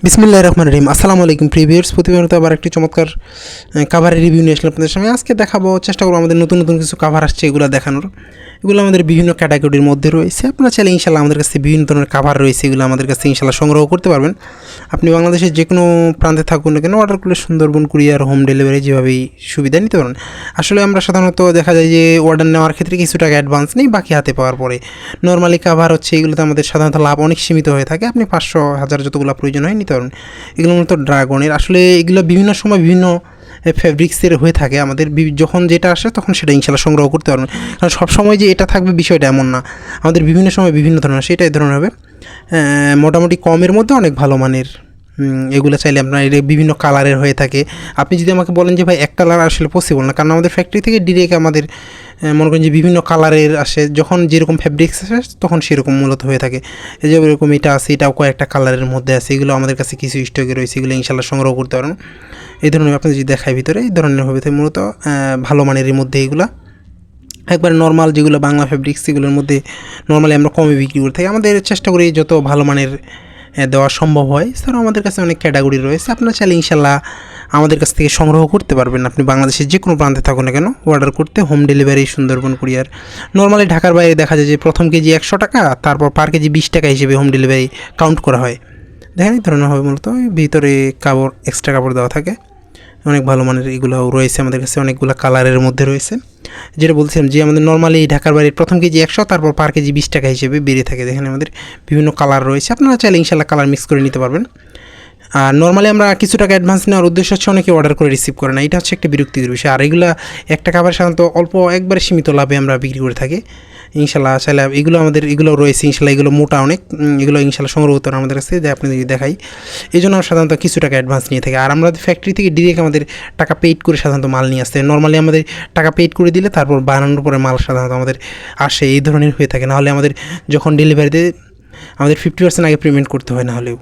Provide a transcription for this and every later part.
বিসমিল্লাহির রহমানির রহিম। আসসালামু আলাইকুম প্রিভিউয়ার্স, প্রতিনিয়ত আবার একটি চমৎকার কাভারের রিভিউ নিয়ে আসলাম আপনাদের সামনে। আজকে দেখাবো, চেষ্টা করবো আমাদের নতুন নতুন কিছু কাভার আসছে এগুলো দেখানোর। এগুলো আমাদের বিভিন্ন ক্যাটাগরির মধ্যে রয়েছে। আপনারা চাইলে ইনশাল্লাহ আমাদের কাছে বিভিন্ন ধরনের কাভার রয়েছে, এগুলো আমাদের কাছে ইনশাল্লাহ সংগ্রহ করতে পারবেন। আপনি বাংলাদেশের যে কোনো প্রান্তে থাকুন না কেন, অর্ডার করলে সুন্দরবন কুরিয়ার, হোম ডেলিভারি যেভাবেই সুবিধা নিতে পারেন। আসলে আমরা সাধারণত দেখা যায় যে অর্ডার নেওয়ার ক্ষেত্রে কিছু টাকা অ্যাডভান্স নেই, বাকি হাতে পাওয়ার পরে নর্মালি কাভার হচ্ছে এগুলোতে আমাদের সাধারণত লাভ অনেক সীমিত হয়ে থাকে। আপনি 500-1000 যতগুলো প্রয়োজন হয় নিতে পারবেন। এগুলো মূলত ড্রাগনের, আসলে এগুলো বিভিন্ন সময় বিভিন্ন ফ্যাব্রিক্সের হয়ে থাকে। আমাদের যখন যেটা আসে তখন সেটা ইনশাল্লাহ সংগ্রহ করতে পারবেন, কারণ সবসময় যে এটা থাকবে বিষয়টা এমন না। আমাদের বিভিন্ন সময় বিভিন্ন ধরনের আসে, এটা এই ধরনের হবে। মোটামুটি কমের মধ্যে অনেক ভালো মানের এগুলো চাইলে আপনার এটা বিভিন্ন কালারের হয়ে থাকে। আপনি যদি আমাকে বলেন যে ভাই এক কালার আসলে পসিবল না, কারণ আমাদের ফ্যাক্টরি থেকে ডিরেক্ট আমাদের মনে করেন যে বিভিন্ন কালারের আসে, যখন যেরকম ফ্যাব্রিক্স আসে তখন সেরকম মূলত হয়ে থাকে। এই যে এরকম এটা আছে, এটাও কয়েকটা কালারের মধ্যে আছে, এগুলো আমাদের কাছে কিছু স্টকে রয়েছে, এগুলো ইনশাল্লাহ সংগ্রহ করতে পারেন। এই ধরনের আপনি যদি দেখায় ভিতরে এই ধরনের হবে, মূলত ভালো মানের মধ্যে এগুলো একবারে নর্মাল যেগুলো বাংলা ফ্যাব্রিক্স সেগুলোর মধ্যে নর্মালি আমরা কমে বিক্রি করে থাকি। আমাদের চেষ্টা করি যত ভালো মানের দেওয়া সম্ভব হয়। স্যার আমাদের কাছে অনেক ক্যাটাগরি রয়েছে, আপনারা চাইলে ইনশাল্লাহ আমাদের কাছ থেকে সংগ্রহ করতে পারবেন। আপনি বাংলাদেশের যে কোনো প্রান্তে থাকুন না কেন, অর্ডার করতে home delivery, Sundarban courier. Normally ঢাকার বাইরে দেখা যায় যে প্রথম কেজি 100 টাকা, তারপর পার কেজি 20 টাকা হিসেবে হোম ডেলিভারি কাউন্ট করা হয়। দেখেন এই ধরনের হবে, মূলত ভিতরে কাপড়, এক্সট্রা কাপড় দেওয়া থাকে। অনেক ভালো মানের এগুলোও রয়েছে আমাদের কাছে, অনেকগুলো কালারের মধ্যে রয়েছে। যেটা বলছিলাম যে আমাদের নর্মালি ঢাকার বাইরে প্রথম কেজি 100, তারপর পার কেজি 20 টাকা হিসেবে বেরিয়ে থাকে। দেখেন আমাদের বিভিন্ন কালার রয়েছে, আপনারা চাইলে ইনশাল্লাহ কালার মিক্স করে নিতে পারবেন। আর নর্মালি আমরা কিছু টাকা অ্যাডভান্স নেওয়ার উদ্দেশ্য হচ্ছে অনেকে অর্ডার করে রিসিভ করে না, এটা হচ্ছে একটা বিরক্তিকর বিষয়। আর এগুলো একটা খাবার সাধারণত অল্প একবারে সীমিত লাভে আমরা বিক্রি করে থাকি। ইনশাল্লাহ চাইলে এগুলো আমাদের এগুলো রয়েছে, ইনশাল্লাহ এগুলো মোটা অনেক, এগুলো ইনশাল্লাহ সংগ্রহ করতে আমাদের কাছে আপনি যদি দেখাই। এই জন্য আমরা সাধারণত কিছু টাকা অ্যাডভান্স নিয়ে থাকি। আর আমরা ফ্যাক্টরি থেকে ডিরেক্ট আমাদের টাকা পেইড করে সাধারণত মাল নিয়ে আসতে, নর্মালি আমাদের টাকা পেইড করে দিলে তারপর বানানোর পরে মাল সাধারণত আমাদের আসে, এই ধরনের হয়ে থাকে। নাহলে আমাদের যখন ডেলিভারিতে আমাদের 50% আগে পেমেন্ট করতে হয়, না হলেও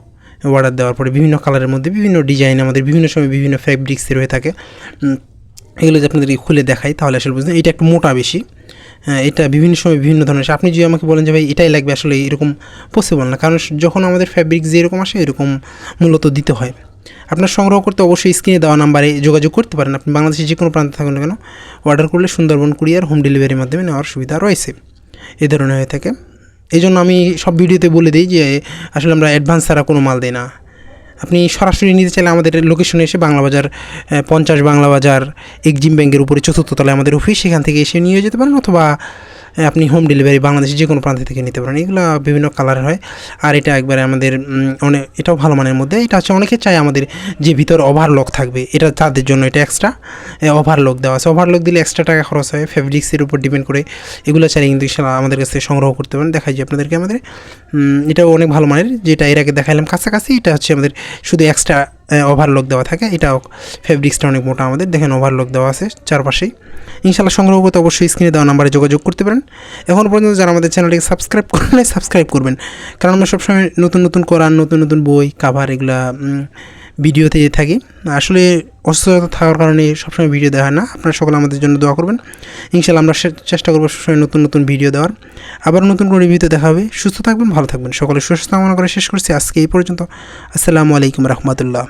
অর্ডার দেওয়ার পরে বিভিন্ন কালারের মধ্যে বিভিন্ন ডিজাইন আমাদের বিভিন্ন সময় বিভিন্ন ফ্যাব্রিক্সের হয়ে থাকে। এগুলো যদি আপনাদেরকে খুলে দেখাই তাহলে আসলে বুঝলেন, এটা একটু মোটা বেশি। এটা বিভিন্ন সময় বিভিন্ন ধরনের। আপনি যদি আমাকে বলেন যে ভাই এটাই লাগবে, আসলে এরকম পসিবল না, কারণ যখন আমাদের ফ্যাব্রিক্স যেরকম আসে এরকম মূলত দিতে হয়। আপনার সংগ্রহ করতে অবশ্যই স্ক্রিনে দেওয়া নাম্বারে যোগাযোগ করতে পারেন। আপনি বাংলাদেশের যে কোনো প্রান্তে থাকুন না কেন, অর্ডার করলে সুন্দরবন কুরিয়ার, হোম ডেলিভারির মাধ্যমে নেওয়ার সুবিধা রয়েছে। এই ধরনের হয়ে থাকে। এই জন্য আমি সব ভিডিওতে বলে দিই যে আসলে আমরা অ্যাডভান্স ছাড়া কোনো মাল দিই না। আপনি সরাসরি নিতে চাইলে আমাদের লোকেশনে এসে বাংলা বাজার 50 বাংলা বাজার এক্সিম ব্যাংকের উপরে 4th তলায় আমাদের অফিস, সেখান থেকে এসে নিয়ে যেতে পারেন, অথবা আপনি হোম ডেলিভারি বাংলাদেশের যে কোনো প্রান্ত থেকে নিতে পারেন। এগুলো বিভিন্ন কালার হয়। আর এটা একবারে আমাদের এটাও ভালো মানের মধ্যে। এটা হচ্ছে অনেকে চায় আমাদের যে ভিতর ওভারলক থাকবে, এটা তাদের জন্য এটা এক্সট্রা ওভারলক দেওয়া আছে। ওভারলক দিলে এক্সট্রা টাকা খরচ হয়, ফ্যাব্রিক্সের উপর ডিপেন্ড করে। এগুলো চাইলে কিন্তু আমাদের কাছে সংগ্রহ করতে পারেন। দেখাই যে আপনাদেরকে আমাদের এটাও অনেক ভালো মানের, যেটা এর আগে দেখাইলাম কাছাকাছি। এটা হচ্ছে আমাদের শুধু এক্সট্রা ওভারলক দেওয়া থাকে। এটাও ফ্যাব্রিক্সটা অনেক মোটা আমাদের, দেখেন ওভারলক দেওয়া আছে চারপাশেই। ইনশাল্লাহ সংগ্রহ করতে অবশ্যই স্ক্রিনে দেওয়া নাম্বারে যোগাযোগ করতে পারেন। এখনও পর্যন্ত যারা আমাদের চ্যানেলটিকে সাবস্ক্রাইব করলে সাবস্ক্রাইব করবেন, কারণ আমরা সবসময় নতুন নতুন কোরআন, নতুন নতুন বই, কাভার এগুলা ভিডিওতে থাকি। আসলে অসুস্থতা থাকার কারণে সবসময় ভিডিও দেওয়া হয় না। আপনারা সকলে আমাদের জন্য দোয়া করবেন। ইনশাল্লাহ আমরা চেষ্টা করবো সবসময় নতুন নতুন ভিডিও দেওয়ার। আবার নতুন কোনো রিভিউতে দেখা হবে। সুস্থ থাকবেন, ভালো থাকবেন, সকলে সুস্থ কামনা করে শেষ করছি আজকে এই পর্যন্ত। আসসালামু আলাইকুম রহমতুল্লাহ।